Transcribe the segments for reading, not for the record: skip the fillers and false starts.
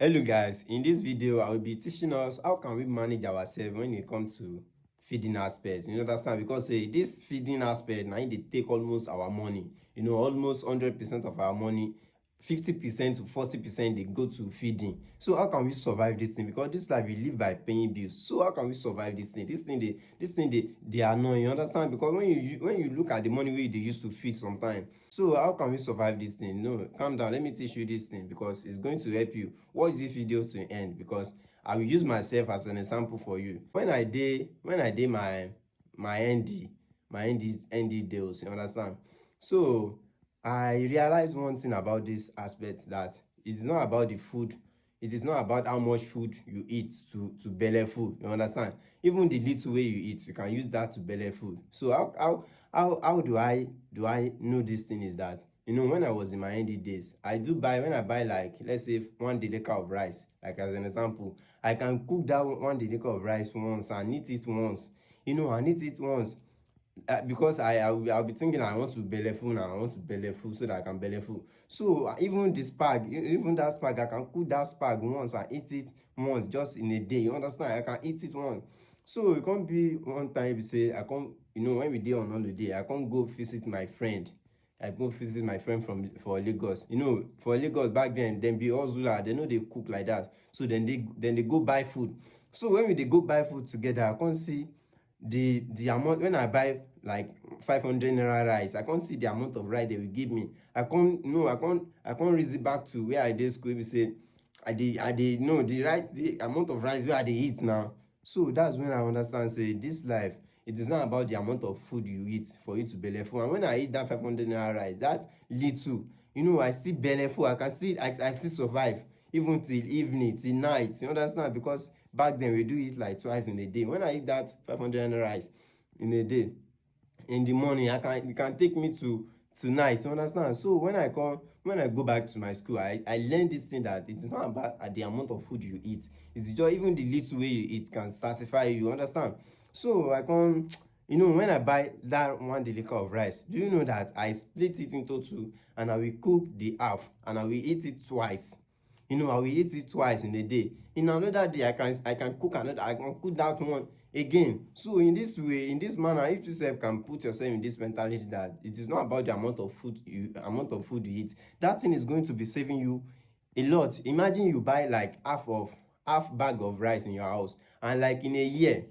Hello guys, in this video I will be teaching us how can we manage ourselves when it comes to feeding aspects. You understand? Because this feeding aspect now they take almost our money, almost 100% of our money. 50% to 40% they go to feeding. So how can we survive this thing? Because this life we live by paying bills. So how can we survive this thing? This thing they annoy. You understand? Because when you look at the money we they used to feed sometimes. So how can we survive this thing? No, calm down. Let me teach you this thing because it's going to help you. Watch this video to end because I will use myself as an example for you. When I did my ND deals, you understand? So I realized one thing about this aspect, that it's not about the food. It is not about how much food you eat to belly full. You understand? Even the little way you eat, you can use that to belly full. So how do I know this thing is that, when I was in my ND days, when I buy like, let's say 1 delica of rice, like as an example, I can cook that 1 delica of rice once and eat it once. And eat it once. Because I'll be thinking I want to belly full now. I want to belly full so that I can belly full. So even the spag, even that spag, I can cook that spag once and eat it once just in a day. You understand? I can eat it once. So it can't be one time you say I can't, when we dey on holiday, I can't go visit my friend. I go visit my friend for Lagos. For Lagos back then be Ozula, they know they cook like that. So then they go buy food. So when they go buy food together, I can't see the amount. When I buy like 500 naira rice, I can't see the amount of rice they will give me. I can't reason back to where I did school. We say I know the amount of rice where I dey eat now. So that's when I understand, say this life, it is not about the amount of food you eat for you to belly full. And when I eat that 500 naira rice, that little, I still belly full. I still survive even till evening, till night. You understand? Because back then we do eat like twice in a day. When I eat that 500 naira rice in a day, in the morning, it can take me to night. You understand? So when I go back to my school, I learned this thing, that it's not about the amount of food you eat. It's just even the little way you eat can satisfy you. Understand? So when I buy that 1 delica of rice, do you know that I split it into 2 and I will cook the half and I will eat it twice. I will eat it twice in a day. In another day, I can cook another. I can cook that one again. So in this way, in this manner, if you can put yourself in this mentality that it is not about the amount of food you eat, that thing is going to be saving you a lot. Imagine you buy like half bag of rice in your house, and like in a year,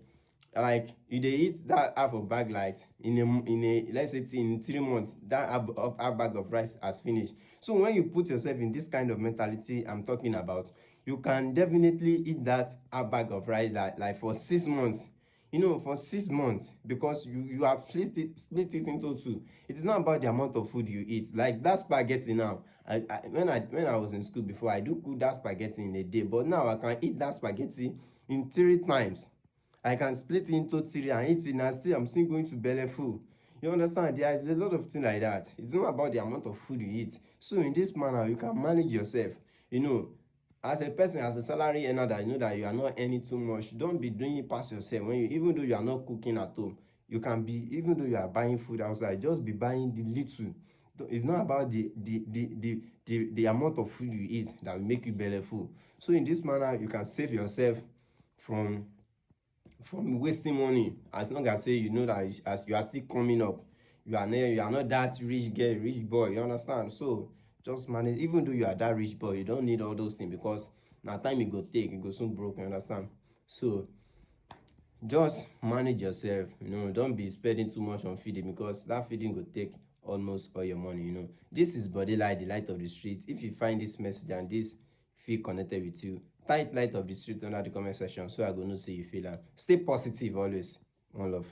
like you dey eat that half of bag, like in a let's say in 3 months, that half bag of rice has finished. So when you put yourself in this kind of mentality I'm talking about, you can definitely eat that half bag of rice like for 6 months. For 6 months, because you have split it into 2. It is not about the amount of food you eat. Like that spaghetti now, when I was in school before, I do cook that spaghetti in a day, but now I can eat that spaghetti in 3 times. I can split it into 3 and eat it, and I'm still going to belly full. You understand? There is a lot of things like that. It's not about the amount of food you eat. So in this manner, you can manage yourself. As a person, as a salary earner, that that you are not earning too much, don't be doing it past yourself. Even though you are not cooking at home, you can be, even though you are buying food outside, just be buying the little. It's not about the amount of food you eat that will make you belly full. So in this manner, you can save yourself from wasting money, as long as say that as you are still coming up, you are not that rich girl, rich boy. You understand? So just manage. Even though you are that rich boy, you don't need all those things, because now time it go soon broke. You understand? So just manage yourself. Don't be spending too much on feeding, because that feeding will take almost all your money. This is Body Light, the light of the street. If you find this message and this feel connected with you, type light of the street under the comment section so I go know say you feel that. Stay positive always. One love.